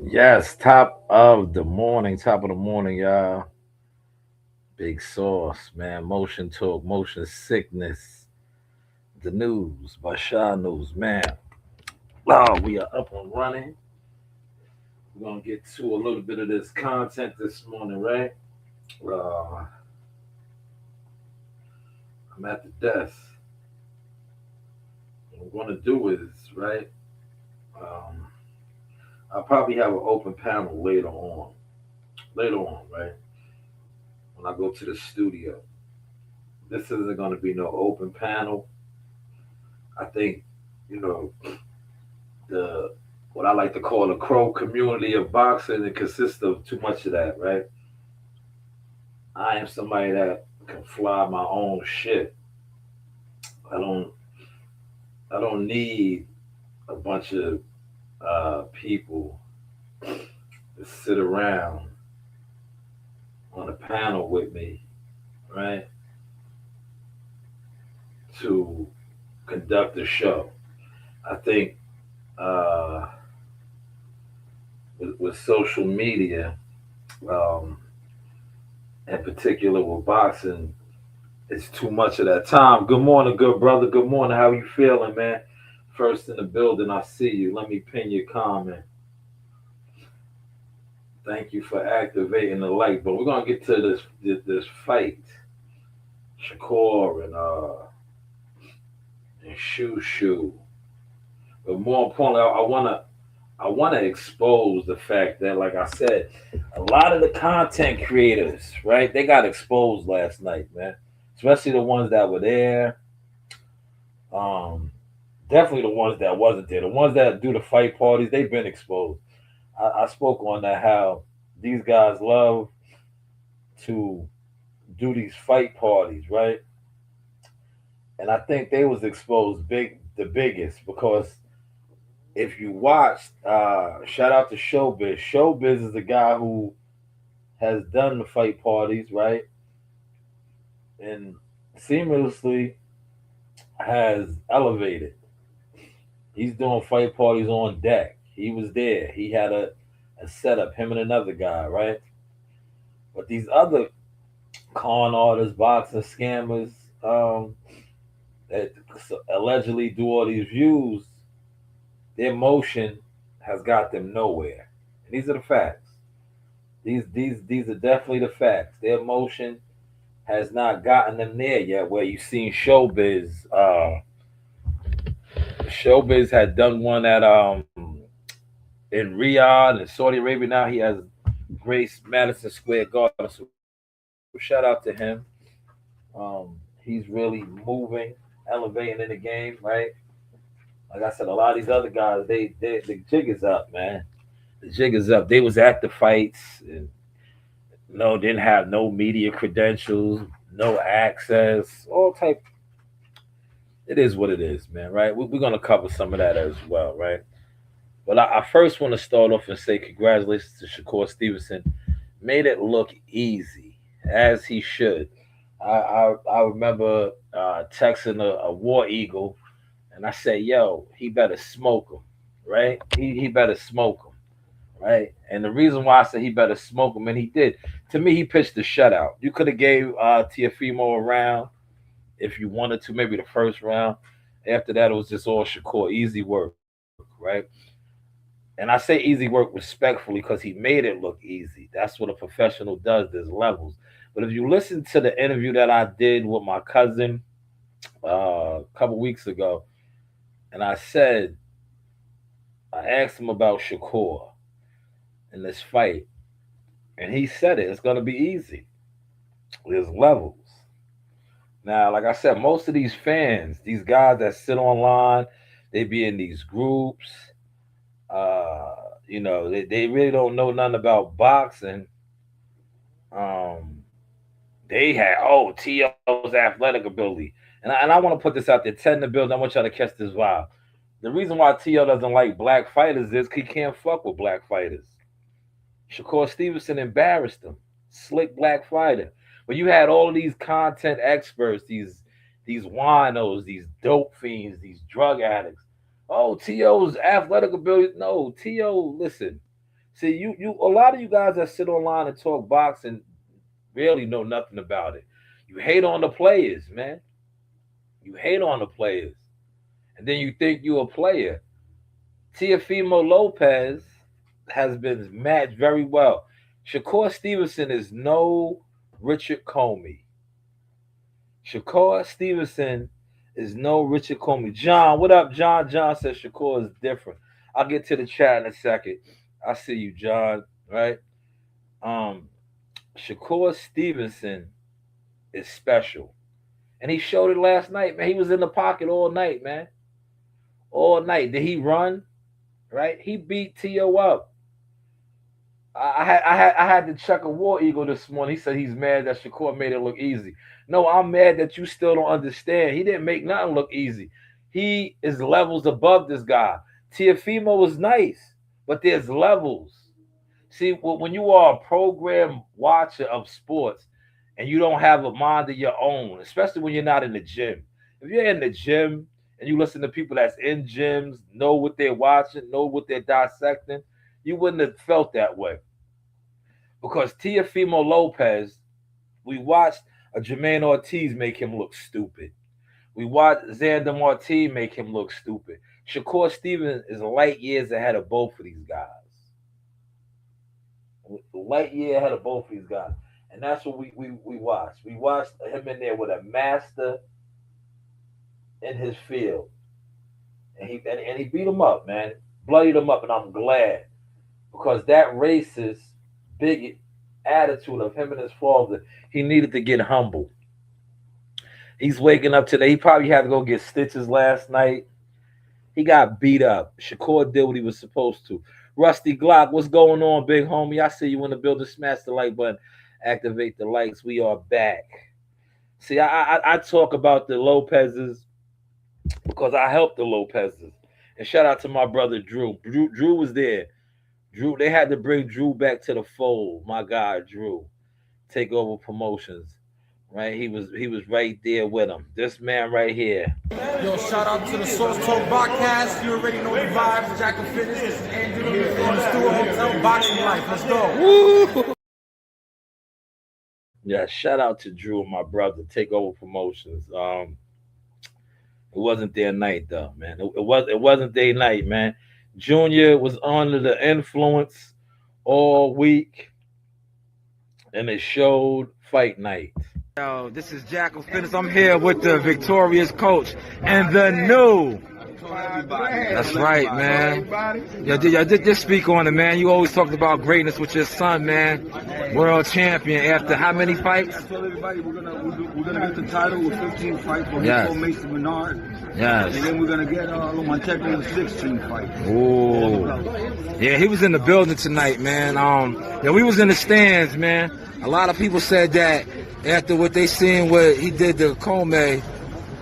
Yes, top of the morning, y'all. Big sauce, man. Motion talk, motion sickness. The news by Shanewz, man. Oh, we are up and running. We're gonna get to a little bit of this content this morning, right? Uh, I'm at the desk. What we're gonna do is, right? Um, I'll probably have an open panel later on. Later on, right? When I go to the studio. This isn't gonna be no open panel. I think, you know, the what I like to call the crow community of boxing. It consists of too much of that, right? I am somebody that can fly my own shit. I don't I don't need a bunch of people to sit around on a panel with me, right? To conduct the show. I think uh, with social media, um, in particular with boxing, it's too much of that time. Good morning, good brother. Good morning. How you feeling, man? First in the building, I see you. Let me pin your comment. Thank you for activating the light. But we're gonna get to this fight, Shakur and Shoo. But more importantly, I wanna expose the fact that, like I said, a lot of the content creators, right? They got exposed last night, man. Especially the ones that were there. Um, Definitely the ones that wasn't there. The ones that do the fight parties, they've been exposed. I spoke on that how these guys love to do these fight parties, right? And I think they was exposed the biggest because if you watched, shout out to Showbiz. Showbiz is the guy who has done the fight parties, right? And seamlessly has elevated. He's doing fight parties on deck. He was there. He had a setup, him and another guy, right? But these other con artists, boxing scammers, that allegedly do all these views, their motion has got them nowhere. And these are the facts. These are definitely the facts. Their motion has not gotten them there yet. Where you've seen Showbiz had done one at in Riyadh and Saudi Arabia. Now he has Grace Madison Square Garden. So shout out to him. He's really moving, elevating in the game, right? Like I said, a lot of these other guys, they the jig is up, man. The jig is up. They was at the fights, and no, didn't have no media credentials, no access, all type. It is what it is, man. Right? We're gonna cover some of that as well, right? But I first want to start off and say congratulations to Shakur Stevenson. Made it look easy, as he should. I remember texting a War Eagle, and I said, "Yo, he better smoke him, right? He better smoke him, right?" And the reason why I said he better smoke him, and he did. To me, he pitched the shutout. You could have gave Tiafimo a round if you wanted to, maybe the first round. After that, it was just all Shakur, easy work, right? And I say easy work respectfully because he made it look easy. That's what a professional does. There's levels. But if you listen to the interview that I did with my cousin a couple weeks ago, and I asked him about Shakur in this fight, and he said it. It's going to be easy. There's levels. Now, like I said, most of these fans, these guys that sit online, they be in these groups. Uh, they really don't know nothing about boxing. Um, they had To's athletic ability, and I want to put this out there. Ted in the building. I want y'all to catch this vibe. The reason why To doesn't like black fighters is he can't fuck with black fighters. Shakur Stevenson embarrassed him. Slick black fighter. But you had all of these content experts, these winos, these dope fiends, these drug addicts. Oh, To's athletic ability. No, To, listen. See, you a lot of you guys that sit online and talk boxing really know nothing about it. You hate on the players, man. You hate on the players. And then you think you a player. Teofimo Lopez has been matched very well. Shakur Stevenson is no Richard Comey. Shakur Stevenson is no Richard Comey. John, what up, John? John says Shakur is different. I'll get to the chat in a second. I see you, John. Right? Um, Shakur Stevenson is special. And he showed it last night, man. He was in the pocket all night, man. All night. Did he run? Right? He beat T.O. up. I had to check a War Eagle this morning. He said he's mad that Shakur made it look easy. No, I'm mad that you still don't understand. He didn't make nothing look easy. He is levels above this guy. Teofimo was nice, but there's levels. See, when you are a program watcher of sports and you don't have a mind of your own, especially when you're not in the gym. If you're in the gym and you listen to people that's in gyms, know what they're watching, know what they're dissecting, you wouldn't have felt that way. Because Teofimo Lopez, we watched a Jermaine Ortiz make him look stupid. We watched Xander Martin make him look stupid. Shakur Stevens is light years ahead of both of these guys. Light year ahead of both of these guys. And that's what we watched. We watched him in there with a master in his field. And he beat him up, man. Bloodied him up, and I'm glad. Because that racist, big attitude of him and his father, he needed to get humble. He's waking up today. He probably had to go get stitches last night. He got beat up. Shakur did what he was supposed to. Rusty Glock, what's going on, big homie? I see you in the building. Smash the like button. Activate the likes. We are back. See, I talk about the Lopezes because I helped the Lopezes. And shout out to my brother Drew. Drew was there. Drew, they had to bring Drew back to the fold. My guy, Drew. Take over promotions. Right? He was right there with him. This man right here. Yo, shout out to the Source Talk Podcast. You already know the vibes. Jack and Fitness. This is Andrew from the Stewart Hotel. Boxing Life. Let's go. Woo! Yeah, shout out to Drew, my brother. Take over promotions. It wasn't their night though, man. It wasn't their night, man. Junior was under the influence all week, and it showed fight night. Yo, this is Jack of Fitness. I'm here with the victorious coach and the new. That's right, man. Yo, just speak on it, man. You always talked about greatness with your son, man. World champion after how many fights? I told everybody we're gonna get the title with 15 fights. We're Yes. gonna Mason Bernard. Yes. And then we're gonna get Lomachenko with 16 fights. Ooh. Yeah, he was in the building tonight, man. Yeah, we was in the stands, man. A lot of people said that after what they seen what he did to Comey,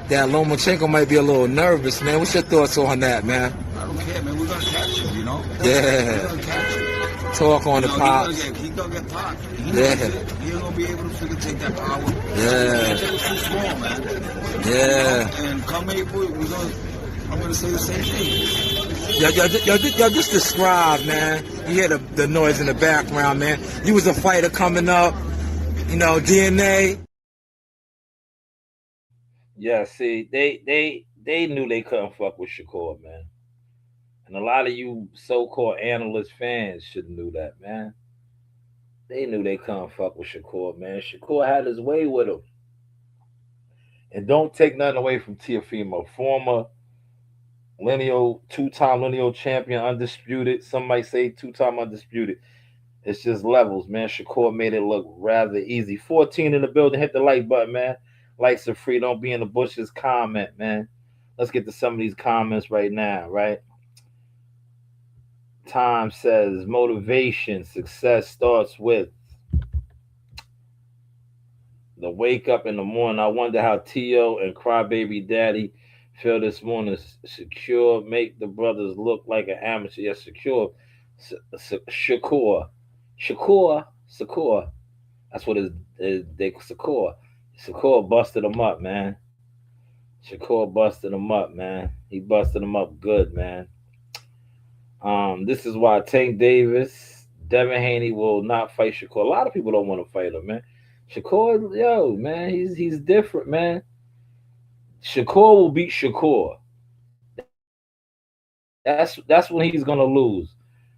that Lomachenko might be a little nervous, man. What's your thoughts on that, man? I don't care, man. We're gonna catch him, you know? Yeah. We're gonna catch him. Talk on the pops. He's gonna get popped. Yeah. He's gonna be able to freaking take that power. Yeah. Lomachenko's too small, man. Yeah. And come April, I'm gonna say the same thing. Yo, just describe, man. You hear the noise in the background, man. You was a fighter coming up, you know, DNA. Yeah, see, they knew they couldn't fuck with Shakur, man. And a lot of you so-called analyst fans should have knew that, man. They knew they couldn't fuck with Shakur, man. Shakur had his way with him. And don't take nothing away from Teofimo, former two-time lineal champion, undisputed. Some might say two-time undisputed. It's just levels, man. Shakur made it look rather easy. 14 in the building. Hit the like button, man. Likes are free. Don't be in the bushes. Comment, man. Let's get to some of these comments right now, right? Time says motivation, success starts with the wake up in the morning. I wonder how T.O. and Crybaby Daddy feel this morning. Secure, make the brothers look like an amateur. Yes, Secure. Shakur. That's what they Shakur. Shakur busted him up, man. Shakur busted him up, man. He busted him up good, man. This is why Tank Davis Devin Haney will not fight Shakur. A lot of people don't want to fight him, man. Shakur, yo, man, he's different, man. Shakur will beat Shakur. That's when he's gonna lose.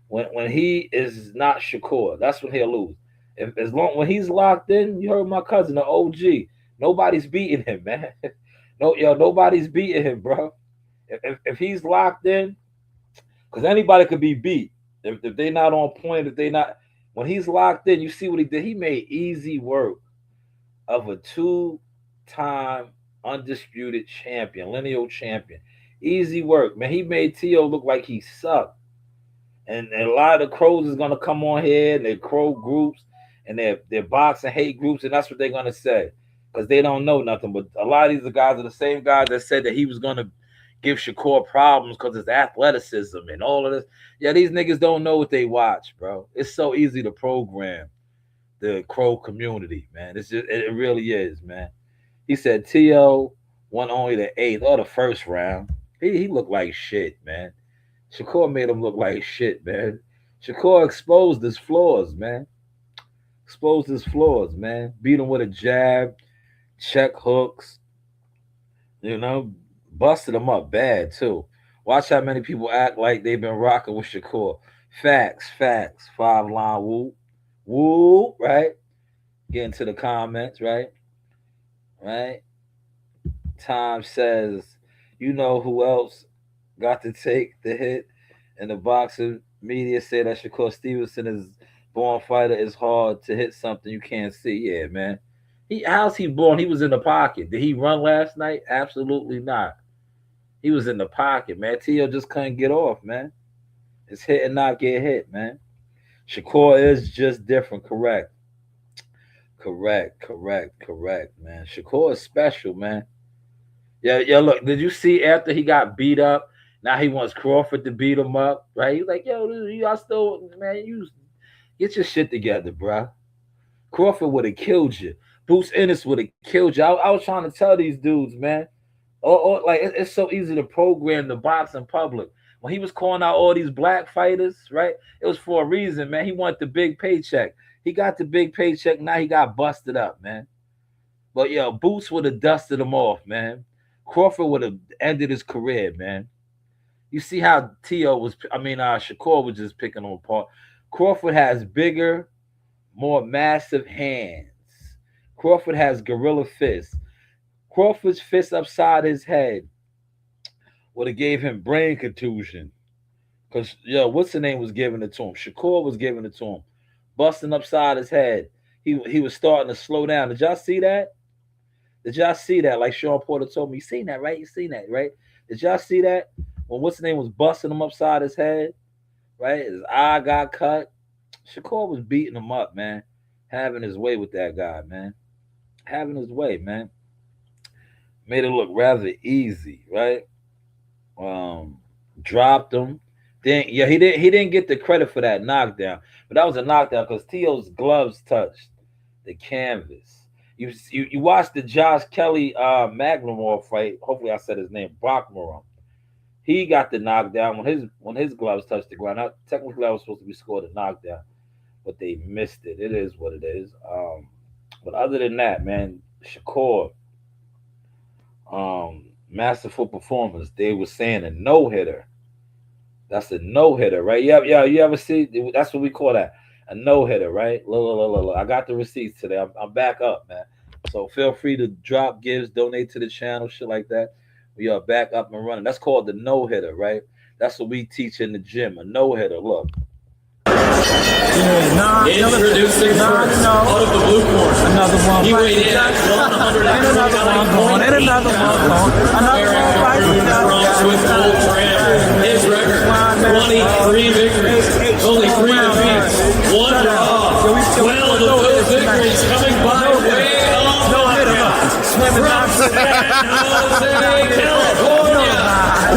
When he is not Shakur, that's when he'll lose. If as long when he's locked in, you heard my cousin, the OG. Nobody's beating him, man. No, yo, nobody's beating him, bro. If he's locked in, because anybody could be beat. If they not on point, if they not when he's locked in, you see what he did. He made easy work of a two-time undisputed champion, lineal champion. Easy work, man. He made T.O. look like he sucked. And a lot of the crows is gonna come on here and their crow groups and their boxing hate groups, and that's what they're gonna say. Because they don't know nothing. But a lot of these guys are the same guys that said that he was gonna give Shakur problems because his athleticism and all of this. Yeah, these niggas don't know what they watch, bro. It's so easy to program the crow community, man. It really is, man. He said T.O. won only the 8th or the first round. He looked like shit, man. Shakur made him look like shit, man. Shakur exposed his flaws, man. Exposed his flaws, man. Beat him with a jab, check hooks, busted him up bad, too. Watch how many people act like they've been rocking with Shakur. Facts. 5-line whoop. Whoop, right? Get into the comments, right? Right? Time says, you know who else got to take the hit? And the boxing media say that Shakur Stevenson is born fighter. Is hard to hit something you can't see. Yeah, man. How's he born? He was in the pocket. Did he run last night? Absolutely not. He was in the pocket, man. T.O. just couldn't get off, man. It's hit and not get hit, man. Shakur is just different. Correct, man. Shakur is special, man. Yeah, look, did you see after he got beat up, now he wants Crawford to beat him up, right? He's like, yo, y'all still, man, you get your shit together, bro. Crawford would have killed you. Bruce Ennis would have killed you. I was trying to tell these dudes, man. Like, it's so easy to program the boxing public. When he was calling out all these black fighters, right? It was for a reason, man. He wanted the big paycheck. He got the big paycheck. Now he got busted up, man. But, yo, Boots would have dusted him off, man. Crawford would have ended his career, man. You see how Shakur was just picking him apart. Crawford has bigger, more massive hands. Crawford has gorilla fists. Crawford's fist upside his head would have gave him brain contusion. Because, what's the name was giving it to him? Shakur was giving it to him. Busting upside his head. He was starting to slow down. Did y'all see that? Like Sean Porter told me. You seen that, right? Did y'all see that? When what's the name was busting him upside his head, right? His eye got cut. Shakur was beating him up, man. Having his way with that guy, man. Having his way, man. Made it look rather easy, right? Dropped him. Then he didn't get the credit for that knockdown, but that was a knockdown because T.O.'s gloves touched the canvas. You watched the Josh Kelly McLemore fight. Hopefully I said his name, Bachmarum. He got the knockdown when his gloves touched the ground. Now, technically that was supposed to be scored a knockdown, but they missed it. It is what it is. But other than that, man, Shakur, masterful performance. They were saying a no-hitter. That's a no-hitter, right? Yeah. You ever see? That's what we call that, a no-hitter, right? Look. I got the receipts today. I'm back up, man. So feel free to drop gives, donate to the channel, shit like that. We are back up and running. That's called the no-hitter, right? That's what we teach in the gym, a no-hitter. Look. Introducing first, out of the blue corner. Another one. He weighed in at 129 from Swiss Gold Tram. His record, 23 victories, only 3 defeats, 1 draw. 12 of those victories coming by way of knockout. From San Jose, California,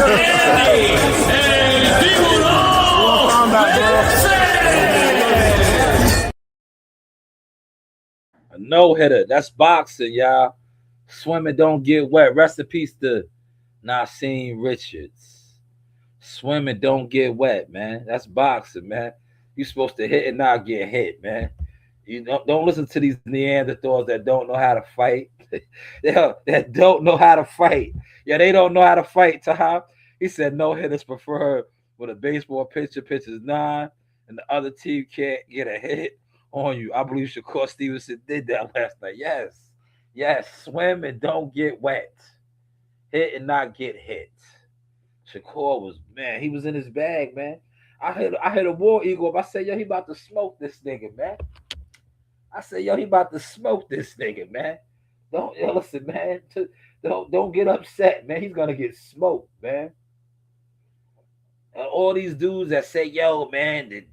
Andy and Demonates. A no-hitter. That's boxing, y'all. Swimming don't get wet. Rest in peace to Nassim Richards. Swimming don't get wet, man. That's boxing, man. You're supposed to hit and not get hit, man. You don't listen to these Neanderthals that don't know how to fight. That don't know how to fight. Yeah, they don't know how to fight. Taha. He said no hitters preferred when a baseball pitcher pitches nine and the other team can't get a hit on you. I believe Shakur Stevenson did that last night. Yes. Yes. Swim and don't get wet. Hit and not get hit. Shakur was, man, he was in his bag, man. I hit a war eagle up. I said, yo, he about to smoke this nigga, man. I said, yo, he about to smoke this nigga, man. Don't listen, man. Don't get upset, man. He's gonna get smoked, man. And all these dudes that say, yo, man, the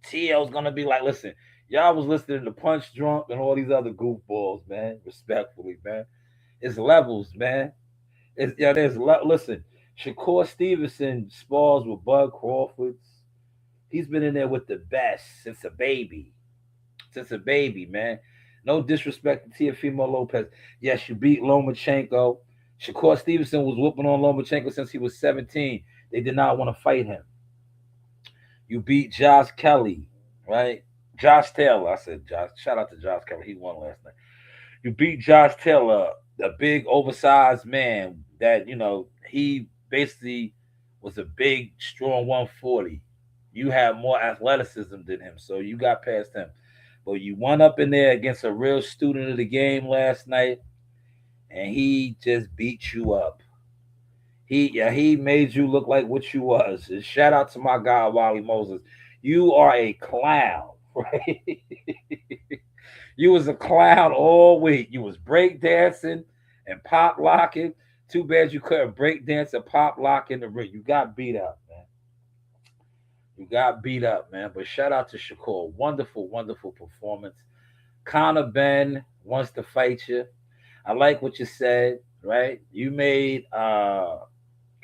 TL's gonna be like, listen, y'all was listening to Punch Drunk and all these other goofballs, man. Respectfully, man. It's levels, man. Listen, Shakur Stevenson spars with Bud Crawfords. He's been in there with the best since a baby. Since a baby, man. No disrespect to Teofimo Lopez. Yes, you beat Lomachenko. Shakur Stevenson was whooping on Lomachenko since he was 17. They did not want to fight him. You beat Josh Kelly, right? Josh Taylor. I said Josh. Shout out to Josh Kelly. He won last night. You beat Josh Taylor, a big, oversized man that, he basically was a big, strong 140. You have more athleticism than him, so you got past him. But you went up in there against a real student of the game last night, and he just beat you up. He made you look like what you was. And shout out to my guy Wally Moses. You are a clown, right? You was a clown all week. You was break dancing and pop locking. Too bad you couldn't break dance and pop lock in the ring. You got beat up, man. You got beat up, man. But shout out to Shakur. Wonderful, wonderful performance. Conor Ben wants to fight you. I like what you said, right? You made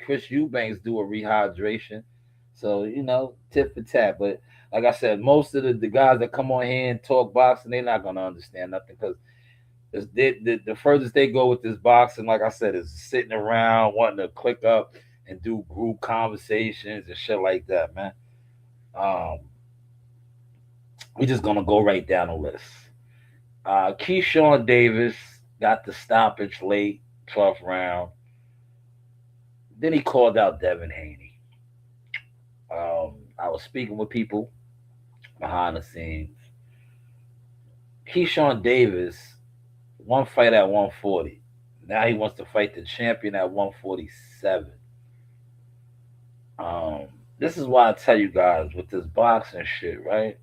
Chris Eubanks do a rehydration. So, tip for tat. But like I said, most of the guys that come on here and talk boxing, they're not going to understand nothing because the furthest they go with this boxing, like I said, is sitting around wanting to click up and do group conversations and shit like that, man. We're just gonna go right down the list. Keyshawn Davis got the stoppage late, 12th round. Then he called out Devin Haney. I was speaking with people behind the scenes. Keyshawn Davis, one fight at 140. Now he wants to fight the champion at 147. This is why I tell you guys with this boxing shit, right?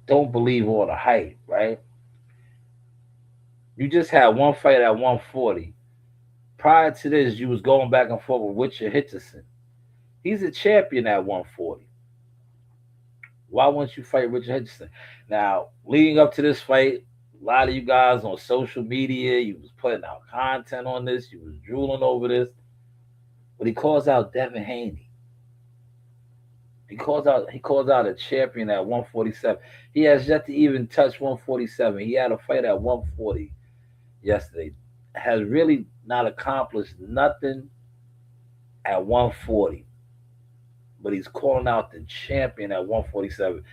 Don't believe all the hype, right? You just had one fight at 140. Prior to this, you was going back and forth with Richard Hitchison. He's a champion at 140. Why wouldn't you fight Richard Hitchison? Now, leading up to this fight, a lot of you guys on social media, you was putting out content on this, you was drooling over this. But he calls out Devin Haney. He calls out a champion at 147. He has yet to even touch 147. He had a fight at 140 yesterday. Has really not accomplished nothing at 140. But he's calling out the champion at 147.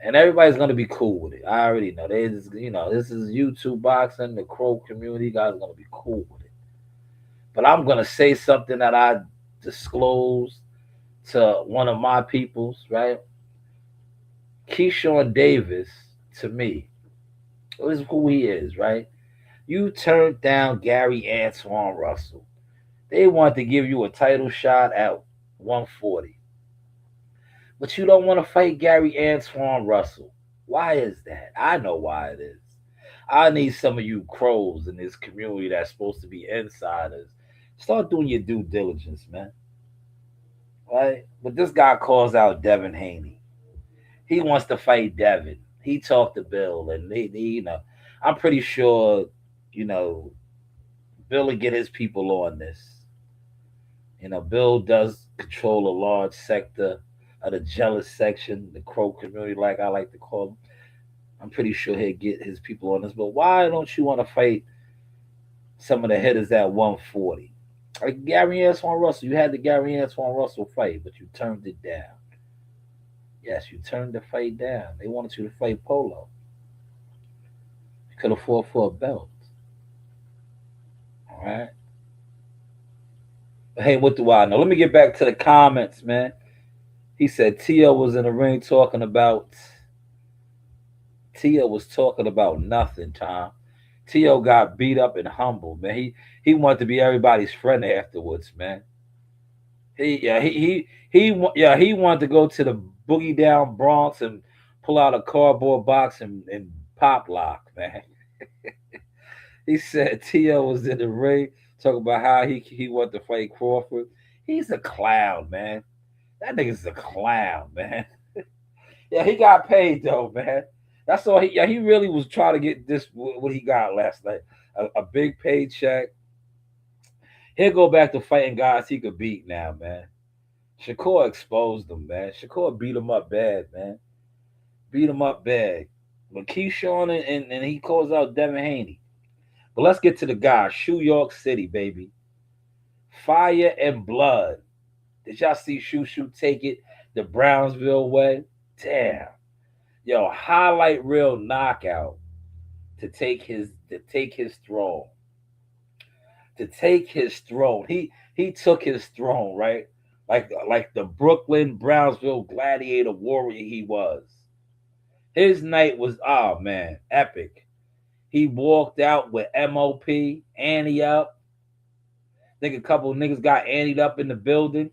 And everybody's gonna be cool with it. I already know. They just, this is YouTube boxing, the Crow community, guys are gonna be cool with it. But I'm gonna say something that I disclosed to one of my peoples, right? Keyshawn Davis, to me, this is who he is, right? You turned down Gary Antoine Russell. They want to give you a title shot at 140. But you don't want to fight Gary Antoine Russell. Why is that? I know why it is. I need some of you crows in this community that's supposed to be insiders. Start doing your due diligence, man. Right? But this guy calls out Devin Haney. He wants to fight Devin. He talked to Bill, and I'm pretty sure, Bill will get his people on this. Bill does control a large sector of the jealous section, the Crow community, like I like to call them. I'm pretty sure he'll get his people on this. But why don't you want to fight some of the hitters at 140? Like Gary Antoine Russell, you had the Gary Antoine Russell fight, but you turned it down. Yes, you turned the fight down. They wanted you to fight Polo. You could have fought for a belt. All right. But hey, what do I know? Let me get back to the comments, man. He said Tio was in the ring talking about. Tio was talking about nothing, Tom. Tio got beat up and humbled, man. He wanted to be everybody's friend afterwards, man. He wanted to go to the boogie down Bronx and pull out a cardboard box and pop lock, man. He said Tio was in the ring talking about how he wanted to fight Crawford. He's a clown, man. That nigga's a clown, man. Yeah, he got paid though, man. That's all. He really was trying to get this what he got last night, a big paycheck. He'll go back to fighting guys he could beat now, man. Shakur exposed him, man. Shakur beat him up bad, man. Beat him up bad. But Keyshawn and he calls out Devin Haney. But let's get to the guy. Shoe York City, baby. Fire and blood. Did y'all see Shoe take it the Brownsville way? Damn. Yo, highlight reel knockout to take his throne. To take his throne. He took his throne, right? Like the Brooklyn Brownsville gladiator warrior he was. His night was, oh man, epic. He walked out with MOP, ante up. I think a couple of niggas got anteed up in the building.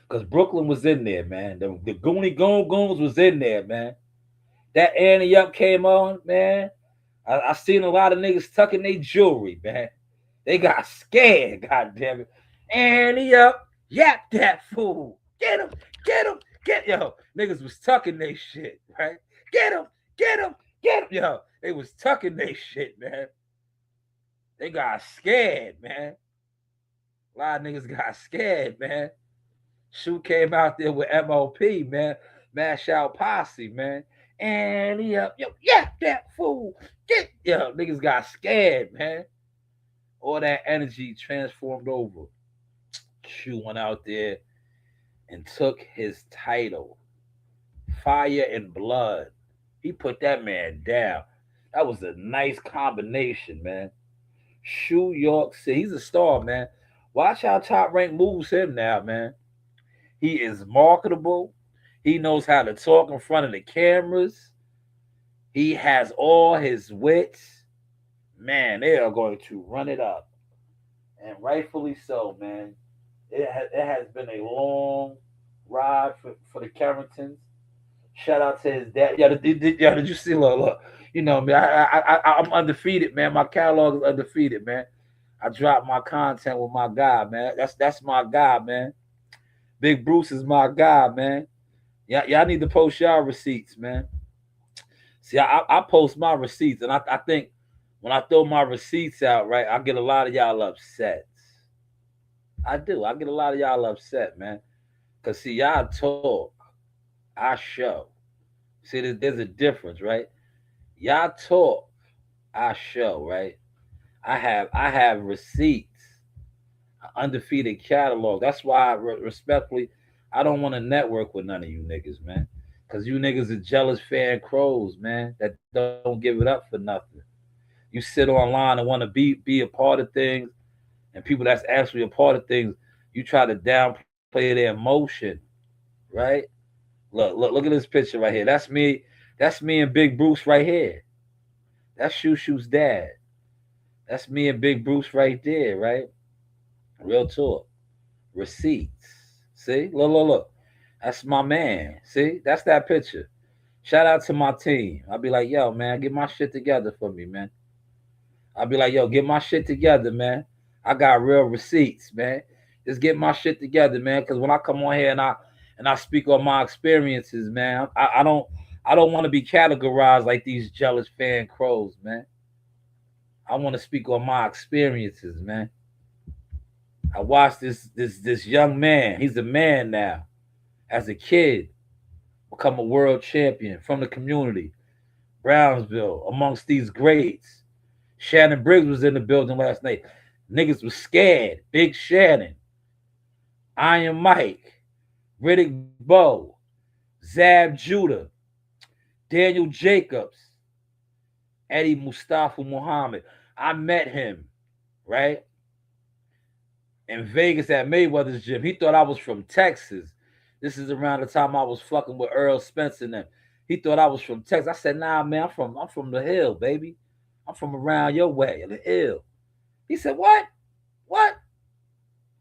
Because Brooklyn was in there, man. The Goonie Goons was in there, man. That ante up came on, man. I seen a lot of niggas tucking their jewelry, man. They got scared, goddamn it. Ante up, yap that fool. Get him, yo. Niggas was tucking their shit, right? Get him, yo. They was tucking their shit, man. They got scared, man. A lot of niggas got scared, man. Shoe came out there with MOP, man. Mash out posse, man. And yo, that fool. Yo, niggas got scared, man. All that energy transformed over. Shoe went out there and took his title. Fire and blood. He put that man down. That was a nice combination, man. Shoe York City. He's a star, man. Watch how Top Rank moves him now, man. He is marketable. He knows how to talk in front of the cameras. He has all his wits. Man, they are going to run it up. And rightfully so, man. It has been a long ride for the Carringtons. Shout out to his dad. Did you see? Look. You know, man, I'm undefeated, man. My catalog is undefeated, man. I drop my content with my guy, man. That's my guy, man. Big Bruce is my guy, man. Y'all need to post y'all receipts, man. See, I post my receipts, and I think when I throw my receipts out, right, I get a lot of y'all upset. I do. I get a lot of y'all upset, man. Because, see, y'all talk. I show. See, there's a difference, right? Y'all talk. I show, right? I have receipts. Undefeated catalog. That's why, respectfully, I don't want to network with none of you niggas, man. Because you niggas are jealous fan crows, man, that don't give it up for nothing. You sit online and want to be a part of things, and people that's actually a part of things, you try to downplay their emotion, right? Look at this picture right here. That's me and Big Bruce right here. That's Shoe's dad. That's me and Big Bruce right there, right? Real talk. Receipts. See? Look. That's my man. See? That's that picture. Shout out to my team. I'll be like, yo, man, get my shit together for me, man. I'll be like, yo, get my shit together, man. I got real receipts, man. Just get my shit together, man. Because when I come on here and I speak on my experiences, man, I don't want to be categorized like these jealous fan crows, man. I want to speak on my experiences, man. I watched this young man. He's a man now. As a kid, become a world champion from the community. Brownsville, amongst these greats. Shannon Briggs was in the building last night. Niggas was scared. Big Shannon, Iron Mike, Riddick Bowe, Zab Judah, Daniel Jacobs, Eddie Mustafa Muhammad. I met him, right? In Vegas at Mayweather's gym. He thought I was from Texas. This is around the time I was fucking with Earl Spencer and them. He thought I was from Texas. I said, nah, man, I'm from the hill, baby. I'm from around your way, the hill. He said, what? What?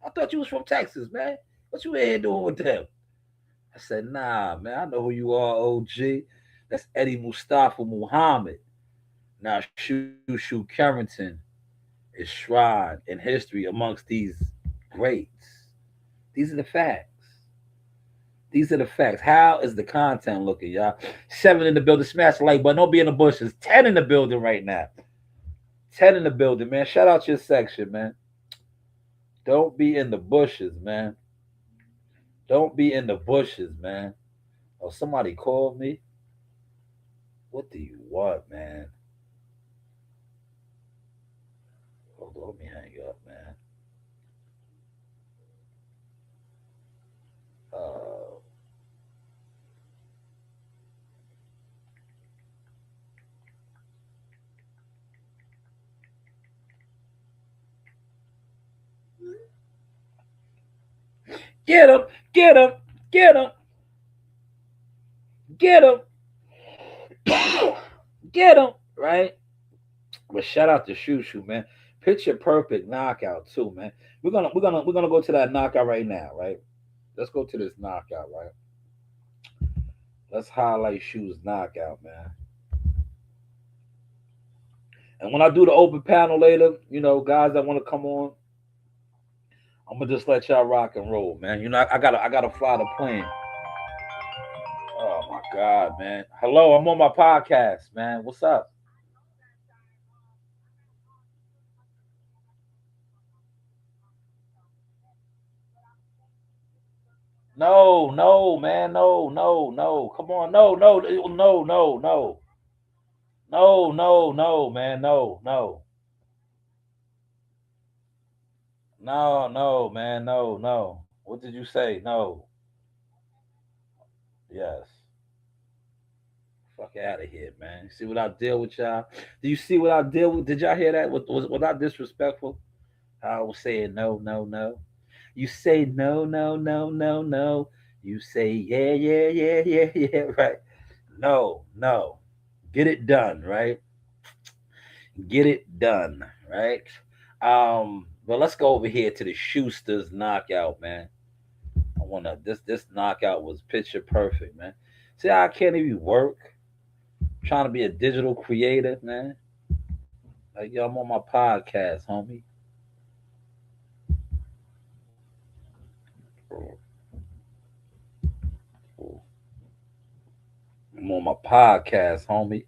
I thought you was from Texas, man. What you in here doing with them? I said, nah, man, I know who you are, OG. That's Eddie Mustafa Muhammad. Now, Shushu Carrington is shrouded in history amongst these greats. These are the facts. These are the facts. How is the content looking, y'all? 7 in the building. Smash the like button. Don't be in the bushes. 10 in the building right now. 10 in the building, man. Shout out your section, man. Don't be in the bushes, man. Don't be in the bushes, man. Oh, somebody called me. What do you want, man? Hold on, let me hang up, man. Get him, get him, get him, get him, get him, right? But shout out to Shushu, man. Picture perfect knockout too, man. We're gonna go to that knockout right now, right? Let's go to this knockout, right? Let's highlight Shu's knockout, man. And when I do the open panel later, you know, guys that want to come on, I'm gonna just let y'all rock and roll, man. You know, I gotta fly the plane. Oh my God, man. Hello, I'm on my podcast, man. What's up? No, man. No. Come on. No. No, man. No. No, man. No. What did you say? No. Yes. Fuck out of here, man. See what I deal with y'all? Do you see what I deal with? Did y'all hear that? Was I disrespectful? I was saying no. You say no. You say yeah, right? No. Get it done, right? Get it done, right? But let's go over here to the Schuster's knockout, man. I wanna this knockout was picture perfect, man. See how I can't even work? I'm trying to be a digital creator, man. Like yo, I'm on my podcast, homie. I'm on my podcast, homie.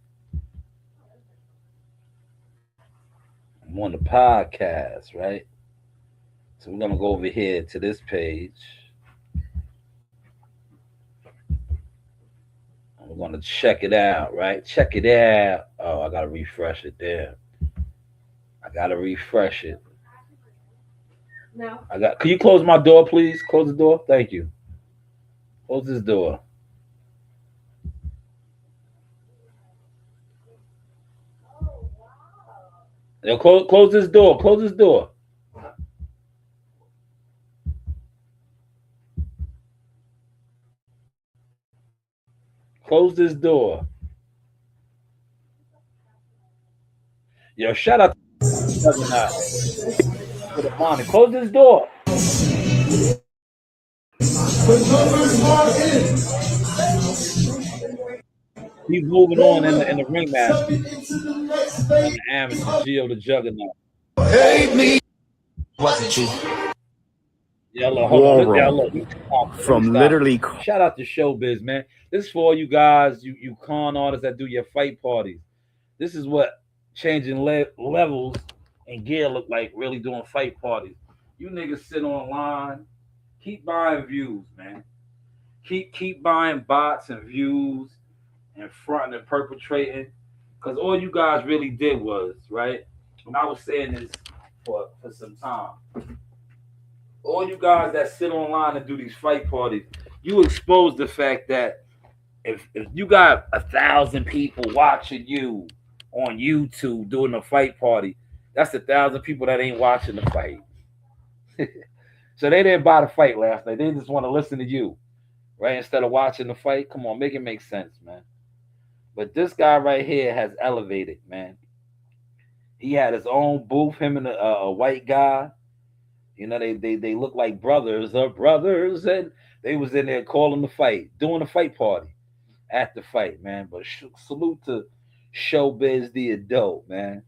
I'm on the podcast, right? So we're gonna go over here to this page. We're gonna check it out, right? Check it out. Oh, I gotta refresh it there. I gotta refresh it. No. Can you close my door, please? Close the door. Thank you. Close this door. Yo, close this door. Close this door. Close this door. Yo, shout out to for the money. Close this door. He's moving on in the ring match. The amateur Geo the Juggernaut. Hate me. Wasn't you? Yeah, look, hold on. Yeah, look. From literally. Shout out to Showbiz, man. This is for all you guys, you con artists that do your fight parties. This is what changing levels and gear look like really doing fight parties. You niggas sit online, keep buying views, man. Keep buying bots and views and fronting and perpetrating. Because all you guys really did was, right? When I was saying this, for some time. All you guys that sit online and do these fight parties, you expose the fact that if you got 1,000 people watching you on YouTube doing a fight party, that's 1,000 people that ain't watching the fight. So they didn't buy the fight last night. They just want to listen to you, right? Instead of watching the fight. Come on, make it make sense, man. But this guy right here has elevated, man. He had his own booth, him and a white guy. You know, they look like brothers, and they was in there calling the fight, doing a fight party at the fight, man. But salute to Showbiz the adult, man.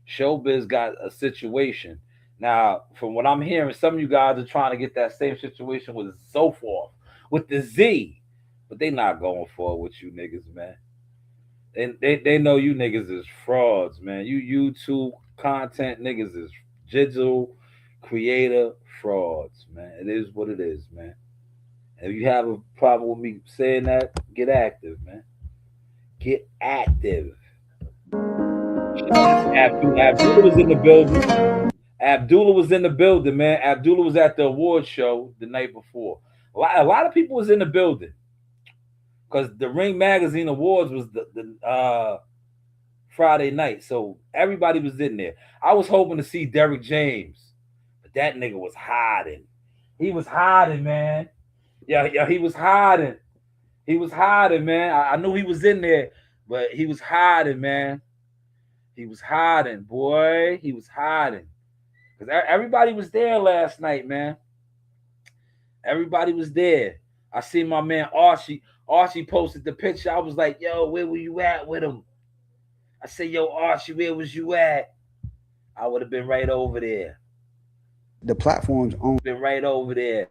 Showbiz got a situation. Now, from what I'm hearing, some of you guys are trying to get that same situation with so forth, with the Z, but they not going for it with you niggas, man. And they know you niggas is frauds, man. You YouTube content niggas is digital creator frauds, man. It is what it is, man. If you have a problem with me saying that, get active, man. Get active. Abdullah was in the building. Abdullah was in the building, man. Abdullah was at the award show the night before. A lot of people was in the building because the Ring Magazine Awards was the Friday night, so everybody was in there. I was hoping to see Derrick James, but that nigga was hiding. He was hiding, man. Yeah, he was hiding. He was hiding, man. I knew he was in there, but he was hiding, man. He was hiding, boy. He was hiding. Because everybody was there last night, man. Everybody was there. I seen my man Archie. Archie posted the picture. I was like, yo, where were you at with him? I said, yo, Archie, where was you at? I would have been right over there. The platform's own. Been right over there.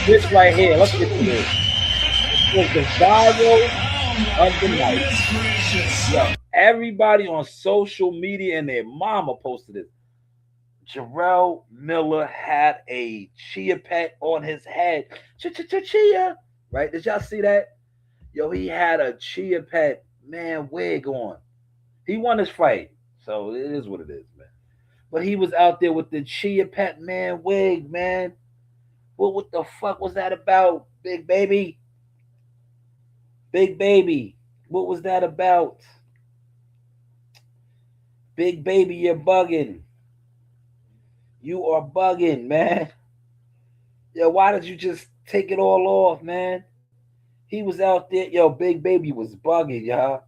This right here, let's get to this. This was the viral of the night. Yo, everybody on social media and their mama posted it. Jarrell Miller had a chia pet on his head. Chia. Right? Did y'all see that? Yo, he had a chia pet man wig on. He won his fight. So it is what it is, man. But he was out there with the chia pet man wig, man. Well, what the fuck was that about, big baby? Big baby. What was that about? Big baby, you're bugging. You are bugging, man. Yo, why did you just take it all off, man? He was out there. Yo, Big Baby was bugging, y'all.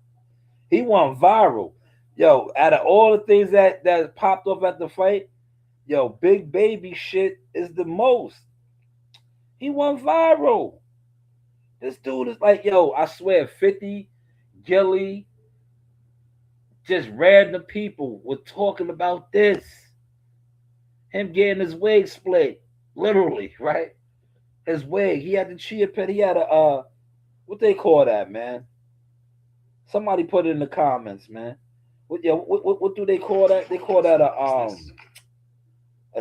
He went viral. Yo, out of all the things that popped off at the fight, yo, Big Baby shit is the most. He went viral. This dude is like, yo, I swear, 50, Gilly, just random people were talking about this. Him getting his wig split. Literally, right? His wig. He had the chia pet. He had a, what they call that, man? Somebody put it in the comments, man. What do they call that? They call that a